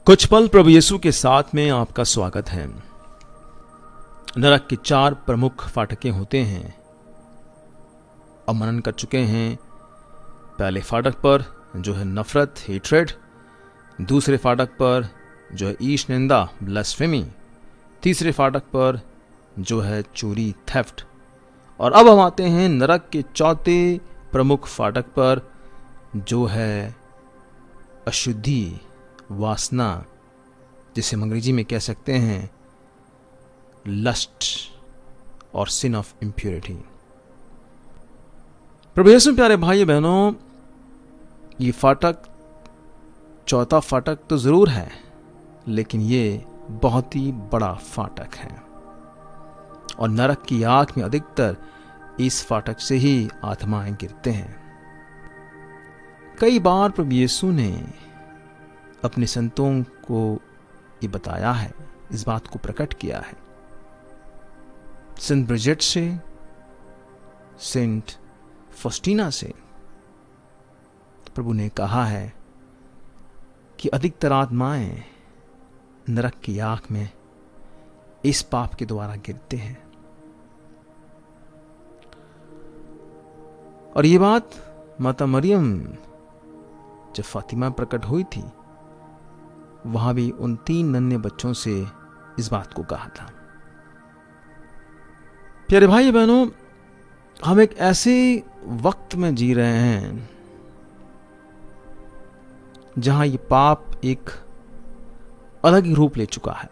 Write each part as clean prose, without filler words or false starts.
कुछ पल प्रभु यीशु के साथ में आपका स्वागत है। नरक के 4 प्रमुख फाटकें होते हैं और मनन कर चुके हैं। पहले फाटक पर जो है नफरत, हेट्रेड। दूसरे फाटक पर जो है ईश, निंदा, ब्लास्फेमी। तीसरे फाटक पर जो है चोरी, थेफ्ट। और अब हम आते हैं नरक के 4थे प्रमुख फाटक पर जो है अशुद्धि, वासना, जिसे हम अंग्रेजी में कह सकते हैं लस्ट और सिन ऑफ इम्प्योरिटी। प्रभु यीशु प्यारे भाई बहनों, ये फाटक 4था फाटक तो जरूर है, लेकिन ये बहुत ही बड़ा फाटक है और नरक की आग में अधिकतर इस फाटक से ही आत्माएं गिरते हैं। कई बार प्रभु यीशु ने अपने संतों को ये बताया है, इस बात को प्रकट किया है। सेंट ब्रिजेट से, सेंट फॉस्टीना से प्रभु ने कहा है कि अधिकतर आत्माएं नरक की आग में इस पाप के द्वारा गिरते हैं। और ये बात माता मरियम जब फातिमा प्रकट हुई थी, वहां भी उन 3 नन्हे बच्चों से इस बात को कहा था। प्यारे भाई बहनों, हम एक ऐसे वक्त में जी रहे हैं जहां ये पाप एक अलग ही रूप ले चुका है।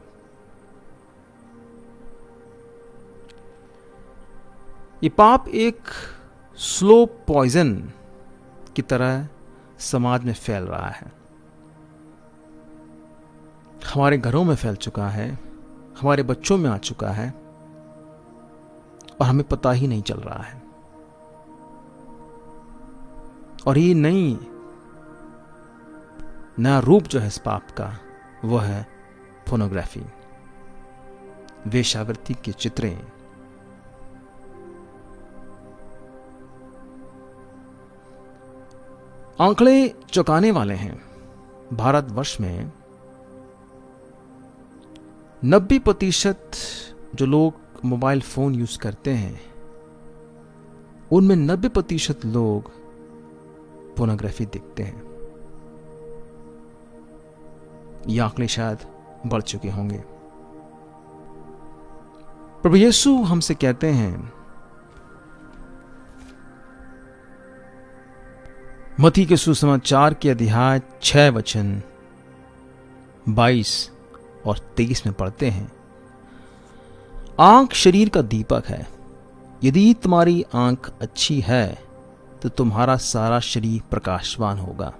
ये पाप एक स्लो पॉइजन की तरह समाज में फैल रहा है। हमारे घरों में फैल चुका है, हमारे बच्चों में आ चुका है और हमें पता ही नहीं चल रहा है। और ये नया रूप जो है इस पाप का, वो है फोनोग्राफी, वेश्यावृत्ति की चित्रें। आंकड़े चौंकाने वाले हैं। भारतवर्ष में 90% जो लोग मोबाइल फोन यूज करते हैं, उनमें 90% लोग पोर्नोग्राफी देखते हैं। ये आंकड़े शायद बढ़ चुके होंगे। प्रभु यीशु हमसे कहते हैं, मत्ती के सुसमाचार के अध्याय 6 वचन 22 और 23 में पढ़ते हैं, आंख शरीर का दीपक है। यदि तुम्हारी आंख अच्छी है तो तुम्हारा सारा शरीर प्रकाशवान होगा,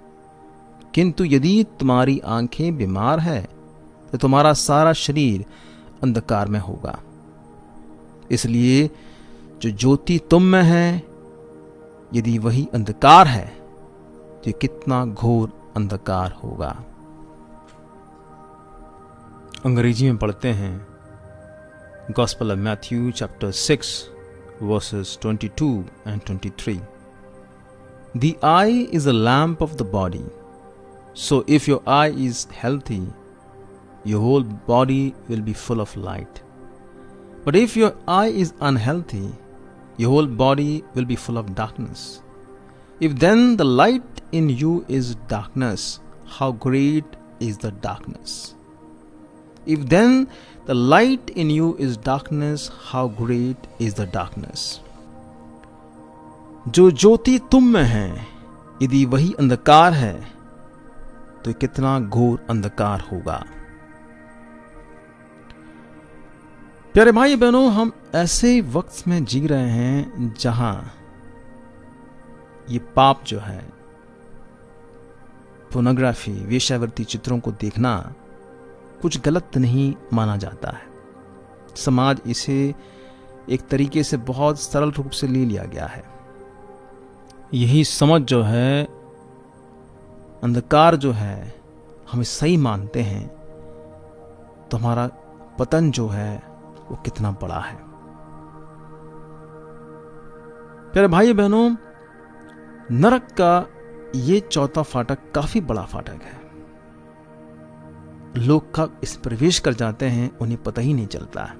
किंतु यदि तुम्हारी आंखें बीमार है तो तुम्हारा सारा शरीर अंधकार में होगा। इसलिए जो ज्योति तुम में है, यदि वही अंधकार है तो कितना घोर अंधकार होगा। अंग्रेजी में पढ़ते हैं, Gospel of Matthew chapter 6 verses 22 and 23. The eye is a lamp of the body. So if your eye is healthy, your whole body will be full of light. But if your eye is unhealthy, your whole body will be full of darkness. If then the light in you is darkness, how great is the darkness? If then the light in you is darkness, how great is the darkness? जो ज्योति तुम में है, यदि वही अंधकार है तो कितना घोर अंधकार होगा। प्यारे भाई बहनों, हम ऐसे वक्त में जी रहे हैं जहां ये पाप जो है, पोर्नोग्राफी, वेश्यावृत्ति चित्रों को देखना कुछ गलत नहीं माना जाता है। समाज इसे एक तरीके से बहुत सरल रूप से ले लिया गया है। यही समझ जो है, अंधकार जो है, हम सही मानते हैं तो हमारा पतन जो है वो कितना बड़ा है। प्यारे भाई बहनों, नरक का ये 4था फाटक काफी बड़ा फाटक है। लोग कब इस प्रवेश कर जाते हैं उन्हें पता ही नहीं चलता है।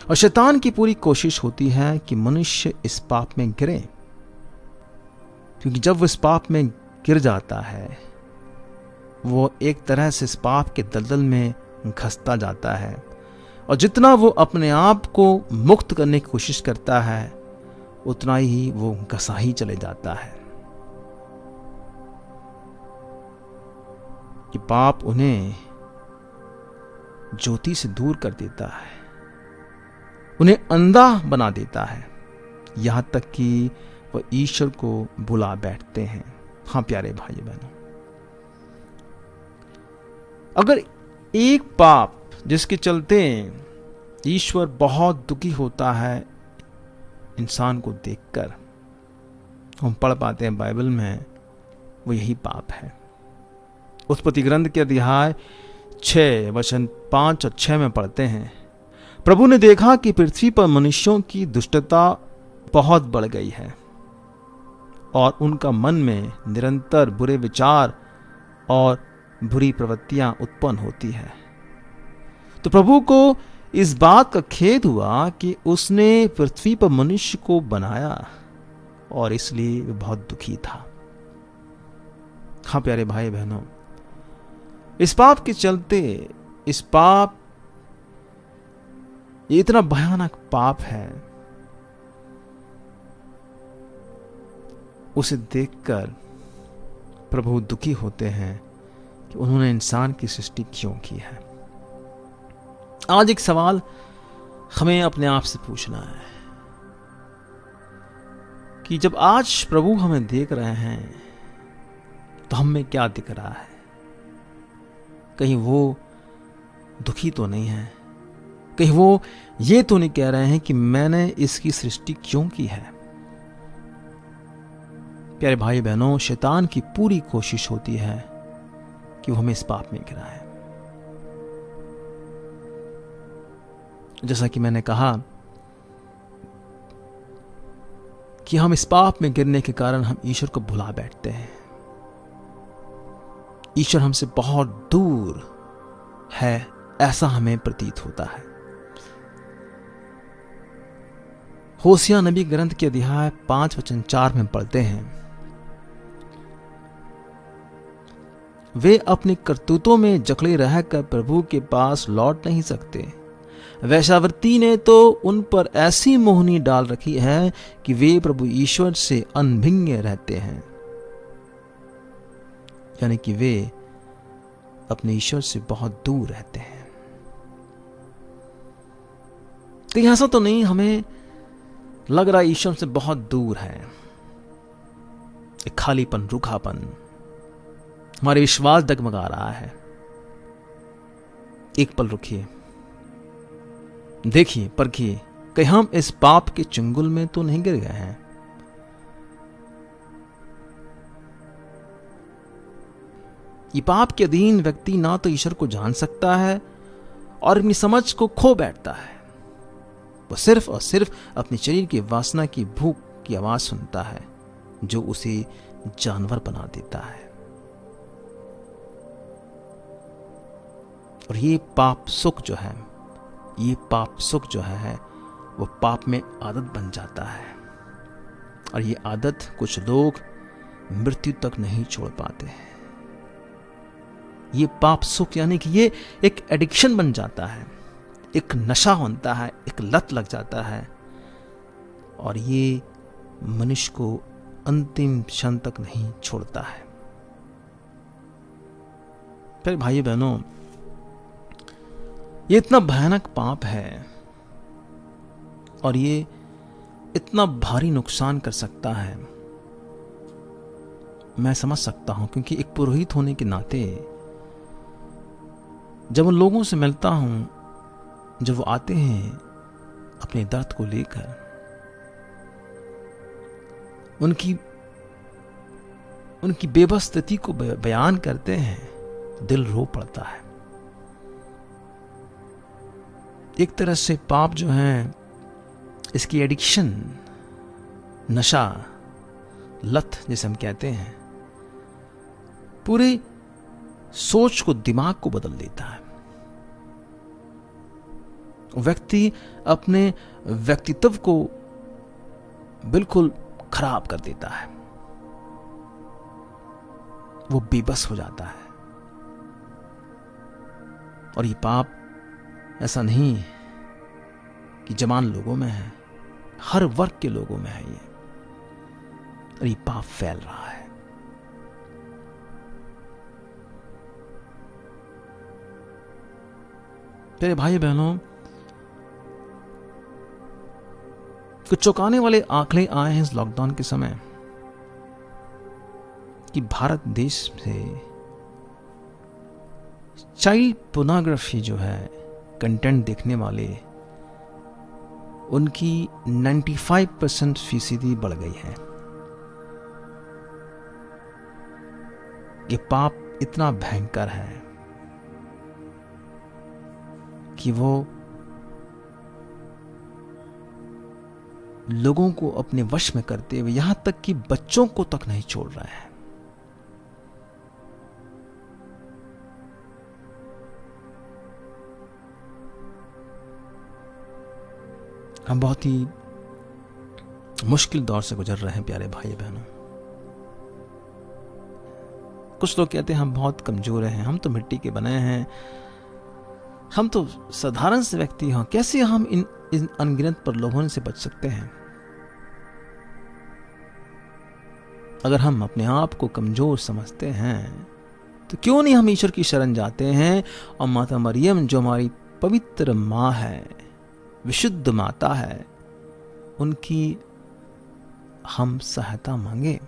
और शैतान की पूरी कोशिश होती है कि मनुष्य इस पाप में गिरे, क्योंकि जब वो इस पाप में गिर जाता है वो एक तरह से इस पाप के दलदल में घसता जाता है, और जितना वो अपने आप को मुक्त करने की कोशिश करता है उतना ही वो घसा ही चले जाता है। ये पाप उन्हें ज्योति से दूर कर देता है, उन्हें अंधा बना देता है, यहां तक कि वह ईश्वर को बुला बैठते हैं। हाँ प्यारे भाई बहनों, अगर एक पाप जिसके चलते ईश्वर बहुत दुखी होता है इंसान को देखकर, हम पढ़ पाते हैं बाइबल में, वो यही पाप है। उत्पत्ति ग्रंथ के अध्याय 6 वचन 5 और 6 में पढ़ते हैं, प्रभु ने देखा कि पृथ्वी पर मनुष्यों की दुष्टता बहुत बढ़ गई है और उनका मन में निरंतर बुरे विचार और बुरी प्रवृत्तियां उत्पन्न होती है। तो प्रभु को इस बात का खेद हुआ कि उसने पृथ्वी पर मनुष्य को बनाया और इसलिए वह बहुत दुखी था। हाँ प्यारे भाई बहनों, इस पाप के चलते, इस पाप ये इतना भयानक पाप है, उसे देखकर प्रभु दुखी होते हैं कि उन्होंने इंसान की सृष्टि क्यों की है। आज एक सवाल हमें अपने आप से पूछना है कि जब आज प्रभु हमें देख रहे हैं तो हम में क्या दिख रहा है? कहीं वो दुखी तो नहीं है? कहीं वो ये तो नहीं कह रहे हैं कि मैंने इसकी सृष्टि क्यों की है? प्यारे भाई बहनों, शैतान की पूरी कोशिश होती है कि वो हमें इस पाप में गिराए। जैसा कि मैंने कहा कि हम इस पाप में गिरने के कारण हम ईश्वर को भुला बैठते हैं। ईश्वर हमसे बहुत दूर है ऐसा हमें प्रतीत होता है। होसिया नबी ग्रंथ के अध्याय 5 वचन 4 में पढ़ते हैं, वे अपनी करतूतों में जकड़े रहकर प्रभु के पास लौट नहीं सकते। वैश्यावृत्ति ने तो उन पर ऐसी मोहनी डाल रखी है कि वे प्रभु ईश्वर से अनभिज्ञ रहते हैं, यानी कि वे अपने ईश्वर से बहुत दूर रहते हैं। तो ऐसा तो नहीं हमें लग रहा ईश्वर से बहुत दूर है, एक खालीपन, रूखापन, हमारे विश्वास डगमगा रहा है। एक पल रुकिए, देखिए, परखिए, कहीं हम इस पाप के चंगुल में तो नहीं गिर गए हैं। ये पाप के अधीन व्यक्ति ना तो ईश्वर को जान सकता है और अपनी समझ को खो बैठता है। वह सिर्फ और सिर्फ अपने शरीर की वासना की भूख की आवाज सुनता है जो उसे जानवर बना देता है। और ये पाप सुख जो है, ये पाप सुख जो है वो पाप में आदत बन जाता है, और ये आदत कुछ लोग मृत्यु तक नहीं छोड़ पाते हैं। ये पाप सुख यानी कि ये एक एडिक्शन बन जाता है, एक नशा बनता है, एक लत लग जाता है, और ये मनुष्य को अंतिम क्षण तक नहीं छोड़ता है। फिर भाई बहनों, ये इतना भयानक पाप है और ये इतना भारी नुकसान कर सकता है, मैं समझ सकता हूं, क्योंकि एक पुरोहित होने के नाते जब उन लोगों से मिलता हूं, जब वो आते हैं अपने दर्द को लेकर, उनकी बेबस स्थिति को बयान करते हैं, दिल रो पड़ता है। एक तरह से पाप जो है, इसकी एडिक्शन, नशा, लत जिसे हम कहते हैं, पूरे सोच को, दिमाग को बदल देता है। व्यक्ति अपने व्यक्तित्व को बिल्कुल खराब कर देता है, वो बेबस हो जाता है। और ये पाप ऐसा नहीं कि जवान लोगों में है, हर वर्ग के लोगों में है ये, और ये पाप फैल रहा है। मेरे भाई बहनों, कुछ चौंकाने वाले आंकड़े आए हैं इस लॉकडाउन के समय कि भारत देश से चाइल्ड पोर्नोग्राफी जो है, कंटेंट देखने वाले, उनकी 95% बढ़ गई है। ये पाप इतना भयंकर है कि वो लोगों को अपने वश में करते हुए यहां तक कि बच्चों को तक नहीं छोड़ रहा है। हम बहुत ही मुश्किल दौर से गुजर रहे हैं प्यारे भाई बहनों। कुछ लोग कहते हैं हम बहुत कमजोर हैं, हम तो मिट्टी के बने हैं, हम तो साधारण से व्यक्ति हैं, कैसे हम इन अनगिनत प्रलोभन से बच सकते हैं? अगर हम अपने आप को कमजोर समझते हैं तो क्यों नहीं हम ईश्वर की शरण जाते हैं और माता मरियम जो हमारी पवित्र मां है, विशुद्ध माता है, उनकी हम सहायता मांगे।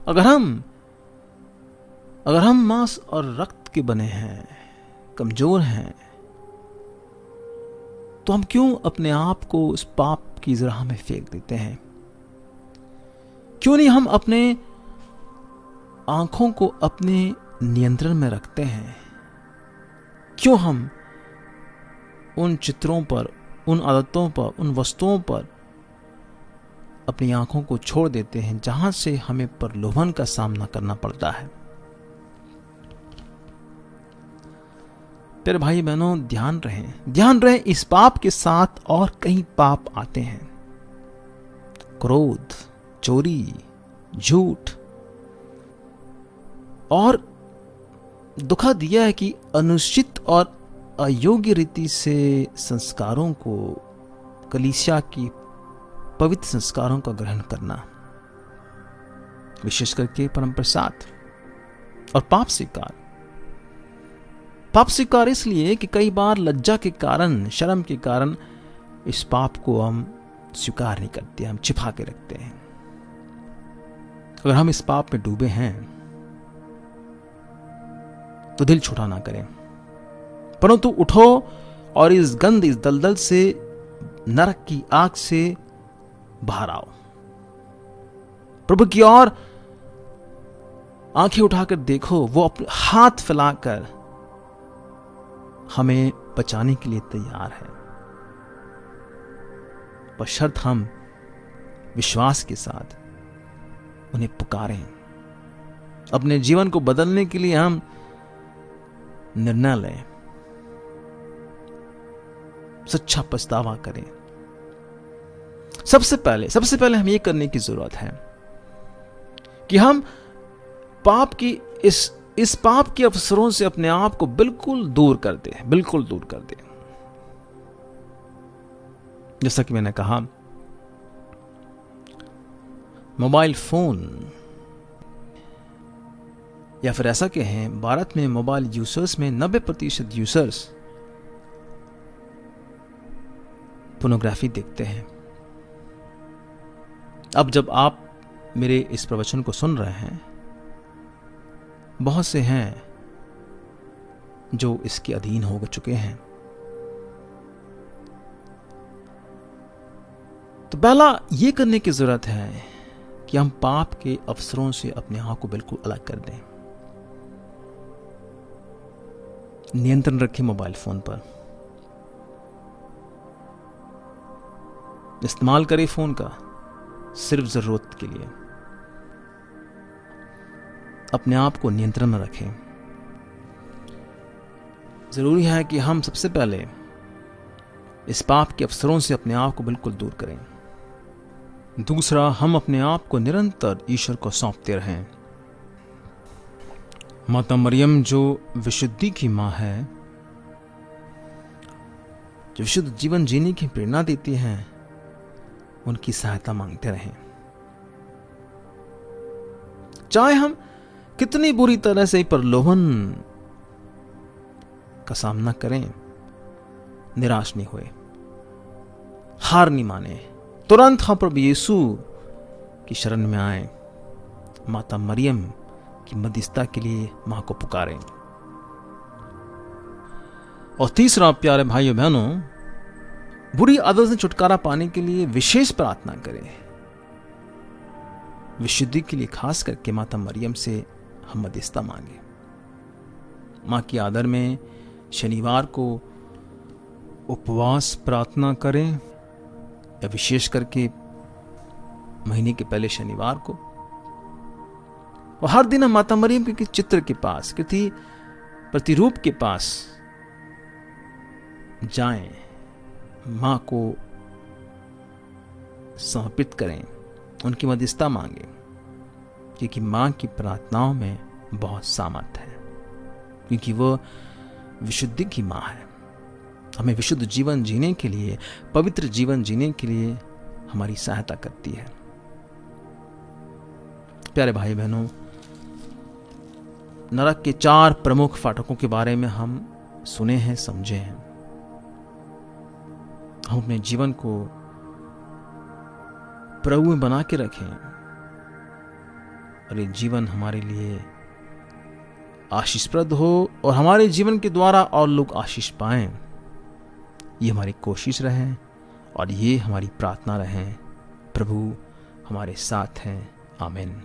अगर हम मांस और रक्त के बने हैं, कमजोर हैं, तो हम क्यों अपने आप को उस पाप की राह में फेंक देते हैं? क्यों नहीं हम अपने आंखों को अपने नियंत्रण में रखते हैं? क्यों हम उन चित्रों पर, उन आदतों पर, उन वस्तुओं पर अपनी आंखों को छोड़ देते हैं जहां से हमें प्रलोभन का सामना करना पड़ता है? तेरे भाई बहनों, ध्यान रहे, इस पाप के साथ और कई पाप आते हैं। क्रोध, चोरी, झूठ, और दुखद यह है कि अनुचित और अयोग्य रीति से संस्कारों को, कलीसिया की पवित्र संस्कारों का ग्रहण करना, विशेष करके परम प्रसाद, और पाप स्वीकार इसलिए कि कई बार लज्जा के कारण, शर्म के कारण इस पाप को हम स्वीकार नहीं करते, हम छिपा के रखते हैं। अगर हम इस पाप में डूबे हैं तो दिल छोटा ना करें, परंतु उठो और इस गंद, इस दलदल से, नरक की आग से बाहर आओ। प्रभु की ओर आंखें उठाकर देखो, वो अपने हाथ फैलाकर हमें बचाने के लिए तैयार है, बशर्ते हम विश्वास के साथ उन्हें पुकारें। अपने जीवन को बदलने के लिए हम निर्णय लें, सच्चा पछतावा करें। सबसे पहले हमें यह करने की जरूरत है कि हम पाप की इस पाप के अवसरों से अपने आप को बिल्कुल दूर कर दें। जैसा कि मैंने कहा, मोबाइल फोन, या फिर ऐसा कहें, भारत में मोबाइल यूजर्स में 90% यूजर्स पोर्नोग्राफी देखते हैं। अब जब आप मेरे इस प्रवचन को सुन रहे हैं, बहुत से हैं जो इसके अधीन हो चुके हैं। तो पहला यह करने की जरूरत है कि हम पाप के अवसरों से अपने आप को बिल्कुल अलग कर दें। नियंत्रण रखें मोबाइल फोन पर, इस्तेमाल करें फोन का सिर्फ जरूरत के लिए। अपने आप को नियंत्रण में रखें। जरूरी है कि हम सबसे पहले इस पाप के अवसरों से अपने आप को बिल्कुल दूर करें। दूसरा, हम अपने आप को निरंतर ईश्वर को सौंपते रहें। माता मरियम जो विशुद्धि की मां है, जो विशुद्ध जीवन जीने की प्रेरणा देती हैं, उनकी सहायता मांगते रहें। चाहे हम कितनी बुरी तरह से प्रलोभन का सामना करें, निराश नहीं हुए, हार नहीं माने, तुरंत हम प्रभु यीशु की शरण में आए, माता मरियम की मध्यस्थता के लिए मां को पुकारें। और तीसरा, प्यारे भाइयों बहनों, बुरी आदत से छुटकारा पाने के लिए विशेष प्रार्थना करें। विशुद्धि के लिए खास करके माता मरियम से हम मध्यस्थता मांगे। मां के आदर में शनिवार को उपवास प्रार्थना करें, या विशेष करके महीने के पहले शनिवार को। और हर दिन हम माता मरियम के चित्र के पास, किसी प्रतिरूप के पास जाएं, मां को समर्पित करें, उनकी मध्यस्थता मांगे, क्योंकि मां की प्रार्थनाओं में बहुत सामर्थ है, क्योंकि वह विशुद्धि की मां है। हमें विशुद्ध जीवन जीने के लिए, पवित्र जीवन जीने के लिए हमारी सहायता करती है। प्यारे भाई बहनों, नरक के 4 प्रमुख फाटकों के बारे में हम सुने हैं, समझे हैं। हम अपने जीवन को प्रभु में बना के रखें और ये जीवन हमारे लिए आशीषप्रद हो और हमारे जीवन के द्वारा और लोग आशीष पाएं। ये हमारी कोशिश रहे और ये हमारी प्रार्थना रहे। प्रभु हमारे साथ हैं। आमीन।